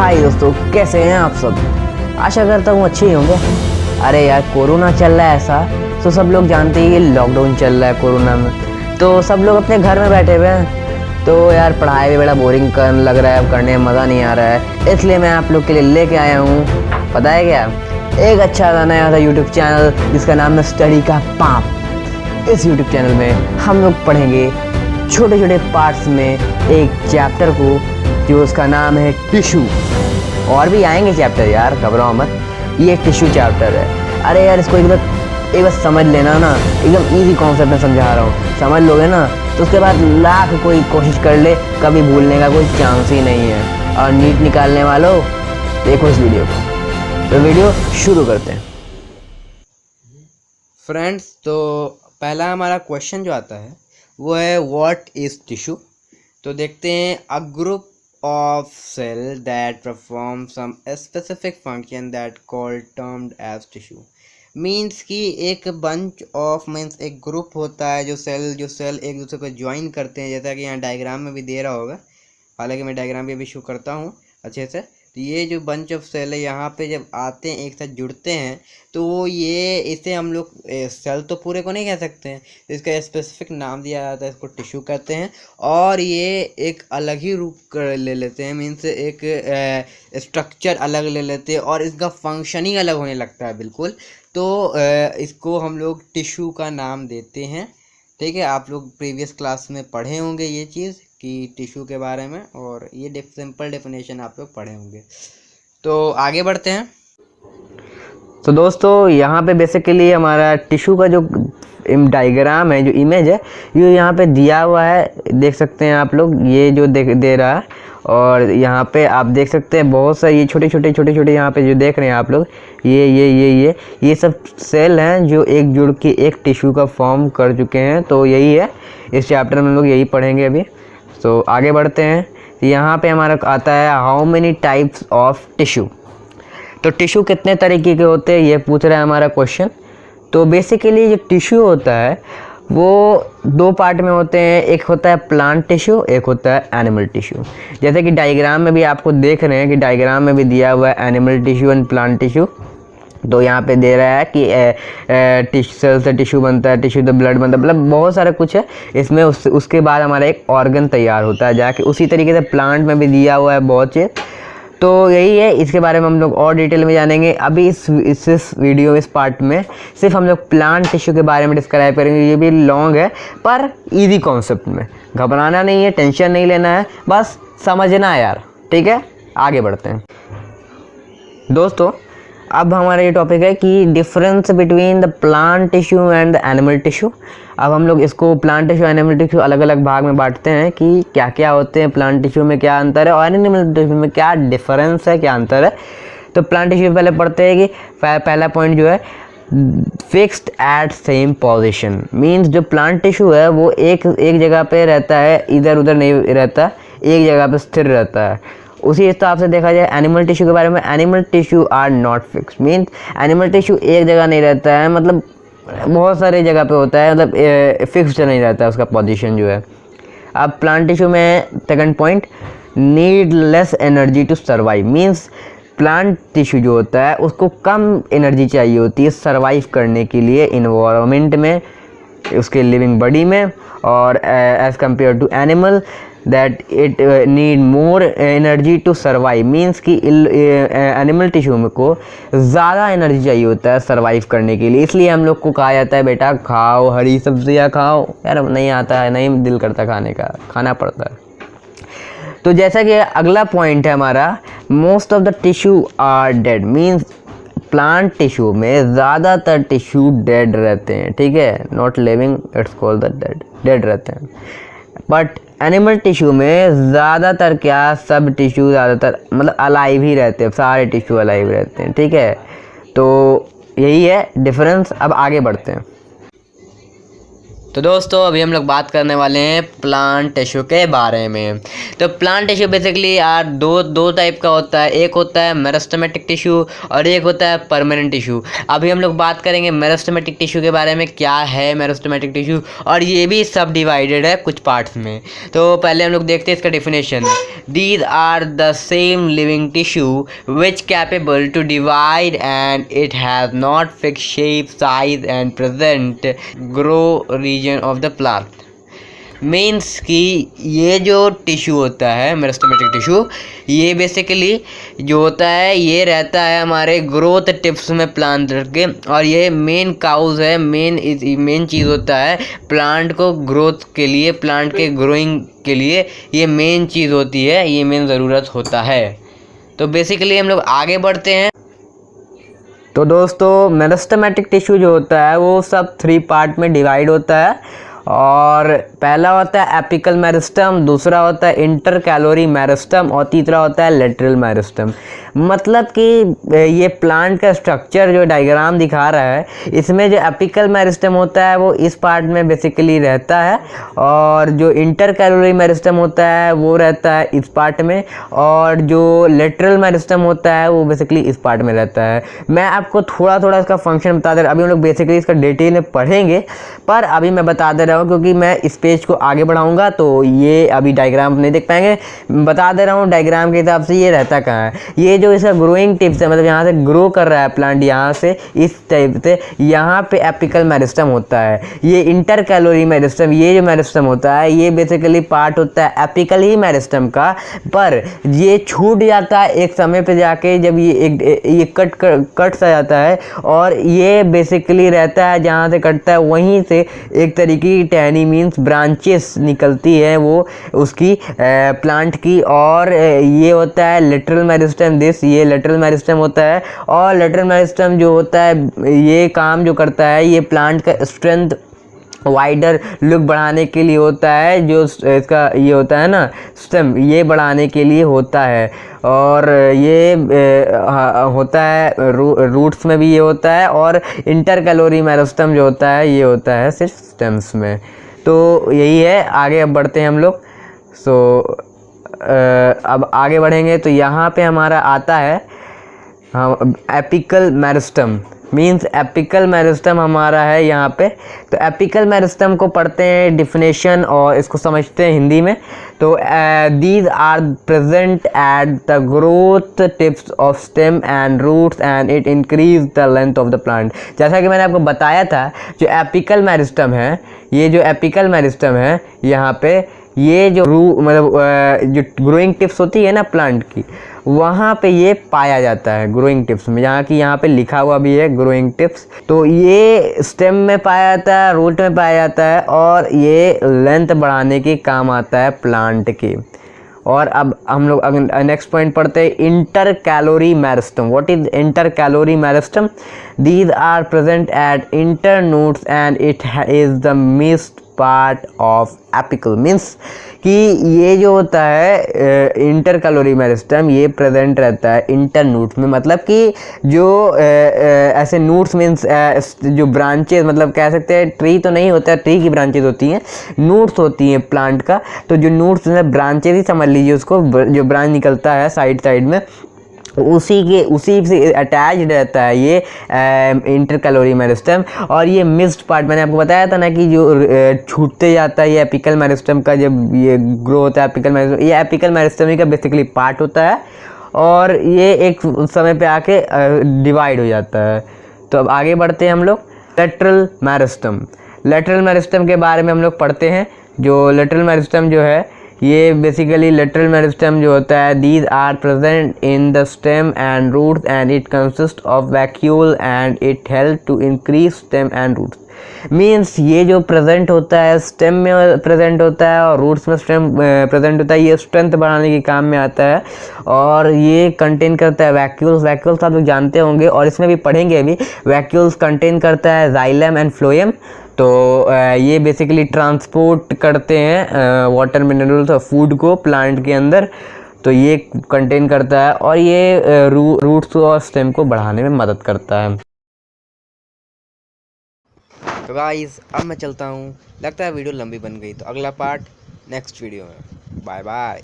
हाय दोस्तों, कैसे हैं आप सब। आशा करता हूँ अच्छे ही होंगे। अरे यार, कोरोना चल रहा है ऐसा तो सब लोग जानते ही, लॉकडाउन चल रहा है कोरोना में, तो सब लोग अपने घर में बैठे हुए हैं। तो यार पढ़ाई भी बड़ा बोरिंग लग रहा है, करने में मज़ा नहीं आ रहा है। इसलिए मैं आप लोग के लिए लेके आया हूँ, पता है क्या, एक अच्छा सा नया सा यूट्यूब चैनल जिसका नाम है स्टडी का पाप। इस यूट्यूब चैनल में हम लोग पढ़ेंगे छोटे छोटे पार्ट्स में एक चैप्टर को, जो उसका नाम है टिश्यू। और भी आएंगे चैप्टर यार, घबराओ मत, ये टिश्यू चैप्टर है। अरे यार इसको एक बार समझ लेना ना, एकदम इजी कॉन्सेप्ट में समझा रहा हूँ, समझ लोगे ना तो उसके बाद लाख कोई कोशिश कर ले, कभी भूलने का कोई चांस ही नहीं है। और नीट निकालने वालों देखो इस वीडियो को। तो वीडियो शुरू करते हैं फ्रेंड्स। तो पहला हमारा क्वेश्चन जो आता है वो है व्हाट इज टिश्यू। तो देखते हैं, a group of cell that perform some specific function that called termed as tissue। Means कि एक बंच ऑफ मीन्स एक ग्रुप होता है जो सेल एक दूसरे को ज्वाइन करते हैं, जैसा कि यहाँ डायग्राम में भी दे रहा होगा। हालांकि मैं डायग्राम भी अभी शो करता हूँ अच्छे से। तो ये जो बंच ऑफ सेल है, यहाँ पे जब आते हैं एक साथ जुड़ते हैं तो ये इसे हम लोग सेल तो पूरे को नहीं कह सकते हैं, इसका स्पेसिफिक नाम दिया जाता है, इसको टिश्यू कहते हैं। और ये एक अलग ही रूप ले लेते हैं, मीन्स एक स्ट्रक्चर अलग ले लेते हैं और इसका फंक्शनिंग अलग होने लगता है बिल्कुल। तो इसको हम लोग टिश्यू का नाम देते हैं। ठीक है, आप लोग प्रीवियस क्लास में पढ़े होंगे ये चीज़ कि टिश्यू के बारे में, और ये सिंपल डेफिनेशन आप लोग पढ़े होंगे। तो आगे बढ़ते हैं। तो दोस्तों यहाँ पे बेसिकली हमारा टिश्यू का जो डायग्राम है, जो इमेज है, ये यहाँ पे दिया हुआ है, देख सकते हैं आप लोग, ये जो दे रहा है। और यहाँ पे आप देख सकते हैं बहुत सारे ये छोटे छोटे यहाँ पे जो देख रहे हैं आप लोग, ये सब सेल हैं जो एक जुड़ के एक टिश्यू का फॉर्म कर चुके हैं। तो यही है, इस चैप्टर में हम लोग यही पढ़ेंगे अभी। तो आगे बढ़ते हैं। यहाँ पे हमारा आता है how many types of tissue. तो टिश्यू कितने तरीके के होते हैं, ये पूछ रहा है हमारा क्वेश्चन। तो बेसिकली जो टिश्यू होता है वो दो पार्ट में होते हैं, एक होता है प्लांट टिश्यू, एक होता है एनिमल टिश्यू। जैसे कि डायग्राम में भी आपको देख रहे हैं कि डायग्राम में भी दिया हुआ है animal tissue and plant tissue. तो यहाँ पे दे रहा है कि सेल से टिश्यू बनता है, टिश्यू से ब्लड बनता है, मतलब बहुत सारा कुछ है इसमें। उसके बाद हमारा एक ऑर्गन तैयार होता है जाके। उसी तरीके से प्लांट में भी दिया हुआ है बहुत चीज़। तो यही है, इसके बारे में हम लोग और डिटेल में जानेंगे। अभी इस वीडियो, इस पार्ट में सिर्फ हम लोग प्लांट टिश्यू के बारे में डिस्क्राइब करेंगे। ये भी लॉन्ग है पर इजी कॉन्सेप्ट में, घबराना नहीं है, टेंशन नहीं लेना है, बस समझना है यार। ठीक है, आगे बढ़ते हैं दोस्तों। अब हमारा ये टॉपिक है कि difference between the plant tissue and the animal tissue. अब हम लोग इसको प्लांट टिश्यू एनिमल टिश्यू अलग अलग भाग में बांटते हैं कि क्या क्या होते हैं, प्लांट टिश्यू में क्या अंतर है और एनिमल टिश्यू में क्या डिफरेंस है, क्या अंतर है। तो प्लांट टिश्यू पहले पढ़ते हैं कि पहला पॉइंट जो है fixed at same position. Means जो प्लांट टिश्यू है वो एक जगह पे रहता है, इधर उधर नहीं रहता, एक जगह पे स्थिर रहता है। उसी हिसाब से देखा जाए एनिमल टिश्यू के बारे में, animal tissue are not fix. Means animal tissue एक जगह नहीं रहता है, मतलब बहुत सारी जगह पे होता है, मतलब फिक्स्ड नहीं रहता है उसका पोजीशन जो है। अब प्लांट टिश्यू में second point, need less energy to survive. Means plant tissue जो होता है उसको कम एनर्जी चाहिए होती है सर्वाइव करने के लिए इन्वायरमेंट में, उसके लिविंग बॉडी में। और as compare to animal that it need more energy to survive। Means कि एनिमल टिश्यू में को ज़्यादा एनर्जी चाहिए होता है सर्वाइव करने के लिए। इसलिए हम लोग को कहा जाता है बेटा खाओ, हरी सब्जियां खाओ। यार नहीं आता है, नहीं दिल करता खाने का, खाना पड़ता है। तो जैसा कि अगला पॉइंट है हमारा, most of the tissue are dead. Means plant tissue में ज़्यादातर टिश्यू डेड रहते हैं। ठीक है, not living, it's called the dead रहते हैं। बट एनिमल टिश्यू में ज़्यादातर क्या, सब टिश्यू ज़्यादातर मतलब अलाइव ही रहते हैं, सारे टिश्यू अलाइव रहते हैं। ठीक है, तो यही है डिफरेंस। अब आगे बढ़ते हैं। तो दोस्तों अभी हम लोग बात करने वाले हैं प्लांट टिश्यू के बारे में। तो प्लांट टिश्यू बेसिकली यार दो टाइप का होता है, एक होता है मेरिस्टेमेटिक टिश्यू और एक होता है परमानेंट टिश्यू। अभी हम लोग बात करेंगे मेरिस्टेमेटिक टिश्यू के बारे में, क्या है मेरिस्टेमेटिक टिश्यू, और ये भी सब डिवाइडेड है कुछ पार्ट्स में। तो पहले हम लोग देखते हैं इसका definition. These are the same living tissue which capable to divide and it has not fix shape, size and present grow region of the plant. Means कि ये जो टिश्यू होता है मेरिस्टेमेटिक टिश्यू, ये बेसिकली जो होता है ये रहता है हमारे ग्रोथ टिप्स में प्लांट के, और ये मेन काउज है, मेन चीज़ होता है प्लांट को ग्रोथ के लिए, प्लांट के ग्रोइंग के लिए ये मेन चीज़ होती है, ये मेन ज़रूरत होता है। तो बेसिकली हम लोग आगे बढ़ते हैं। तो दोस्तों मेरिस्टेमेटिक टिश्यू जो होता है वो सब 3 पार्ट में डिवाइड होता है, और पहला होता है एपिकल मेरिस्टम, दूसरा होता है इंटर कैलोरी मेरिस्टम और तीसरा होता है लेटरल मेरिस्टम। मतलब कि ये प्लांट का स्ट्रक्चर जो डायग्राम दिखा रहा है, इसमें जो एपिकल मेरिस्टम होता है वो इस पार्ट में बेसिकली रहता है, और जो इंटर कैलोरी मेरिस्टम होता है वो रहता है इस पार्ट में, और जो लेटरल मेरिस्टम होता है वो बेसिकली इस पार्ट में रहता है। मैं आपको थोड़ा थोड़ा इसका फंक्शन बता दे रहा हूँ, अभी हम लोग बेसिकली इसका डिटेल में पढ़ेंगे, पर अभी मैं बता दे रहा हूँ क्योंकि मैं इस पेज को आगे बढ़ाऊंगा तो ये अभी डायग्राम नहीं देख पाएंगे। बता दे रहा हूँ डायग्राम के हिसाब से ये रहता कहाँ है। ये जो इसका ग्रोइंग टिप्स है, मतलब यहाँ से ग्रो कर रहा है प्लांट, यहाँ से इस टाइप से, यहाँ पे एपिकल मेरिस्टम होता है। ये इंटर कैलोरी मेरिस्टम, ये जो मेरिस्टम होता है ये बेसिकली पार्ट होता है एपिकल ही मेरिस्टम का, पर ये छूट जाता है एक समय पे जाके, जब ये कट सा जाता है, और ये बेसिकली रहता है जहाँ से कटता है वहीं से एक तरीके की टहनी मीन्स ब्रांचेस निकलती है वो उसकी प्लांट की, और ये होता है लेटरल मेरिस्टम। ये लेटरल मेरिस्टम होता है, और लेटरल मेरिस्टम जो होता है ये काम जो करता है ये प्लांट का स्ट्रेंथ वाइडर लुक बढ़ाने के लिए होता है, जो इसका ये होता है ना स्टेम, ये बढ़ाने के लिए होता है, और ये होता है रूट्स में भी ये होता है, और इंटर कैलोरी मेरिस्टम जो होता है ये होता है सिर्फ स्टेम्स में। तो यही है, आगे अब बढ़ते हैं हम लोग। अब आगे बढ़ेंगे तो यहाँ पे हमारा आता है apical meristem. Means apical meristem हमारा है यहाँ पे। तो एपिकल मेरिस्टम को पढ़ते हैं डिफिनेशन और इसको समझते हैं हिंदी में। तो these are present at the growth tips of stem and roots and it increase the length of the plant. जैसा कि मैंने आपको बताया था, जो एपिकल मेरिस्टम है, ये जो एपिकल मेरिस्टम है यहाँ पे, ये जो जो ग्रोइंग टिप्स होती है ना प्लांट की, वहाँ पे ये पाया जाता है ग्रोइंग टिप्स में, जहाँ की यहाँ पे लिखा हुआ भी है ग्रोइंग टिप्स। तो ये स्टेम में पाया जाता है, रूट में पाया जाता है, और ये लेंथ बढ़ाने के काम आता है प्लांट की। और अब हम लोग नेक्स्ट पॉइंट पढ़ते हैं, intercalary meristem. What is intercalary meristem? These are present at internodes and it is the most part of apical. Means कि ये जो होता है इंटर कैलोरी मेरिस्टम, ये प्रेजेंट रहता है इंटर नोड्स में। मतलब कि जो ऐसे नोड्स मीन्स जो ब्रांचेस, मतलब कह सकते हैं ट्री तो नहीं होता है, ट्री की ब्रांचेस होती हैं, नोड्स होती हैं प्लांट का। तो जो नोड्स ब्रांचेस ही समझ लीजिए उसको, जो ब्रांच निकलता है साइड साइड में, उसी से अटैच्ड रहता है ये इंटर कैलोरी मेरिस्टम। और ये मिस्ड पार्ट, मैंने आपको बताया था ना कि जो छूटते जाता है ये एपिकल मेरिस्टम का, जब ये ग्रो होता है एपिकल मेरिस्टम, ये एपिकल मेरिस्टम का बेसिकली पार्ट होता है, और ये एक समय पे आके डिवाइड हो जाता है। तो अब आगे बढ़ते हैं हम लोग, लेटरल मेरिस्टम। लेटरल मेरिस्टम के बारे में हम लोग पढ़ते हैं। जो लेटरल मेरिस्टम जो है, ये बेसिकली लेटरल मेरिस्टम जो होता है, these are present in the stem and roots and it consist of vacuole and it help to increase stem and roots. Means ये जो प्रेजेंट होता है स्टेम में प्रेजेंट होता है, और रूट्स में स्टेम प्रेजेंट होता है, ये स्ट्रेंथ बढ़ाने के काम में आता है, और ये कंटेन करता है वैक्यूल्स। वैक्यूल्स आप लोग जानते होंगे और इसमें भी पढ़ेंगे अभी। वैक्यूल्स कंटेन करता है जाइलम एंड फ्लोएम। तो ये बेसिकली ट्रांसपोर्ट करते हैं वाटर मिनरल्स और फूड को प्लांट के अंदर। तो ये कंटेन करता है, और ये रूट्स और स्टेम को बढ़ाने में मदद करता है। तो गाइस अब मैं चलता हूँ, लगता है वीडियो लंबी बन गई, तो अगला पार्ट नेक्स्ट वीडियो में। Bye bye.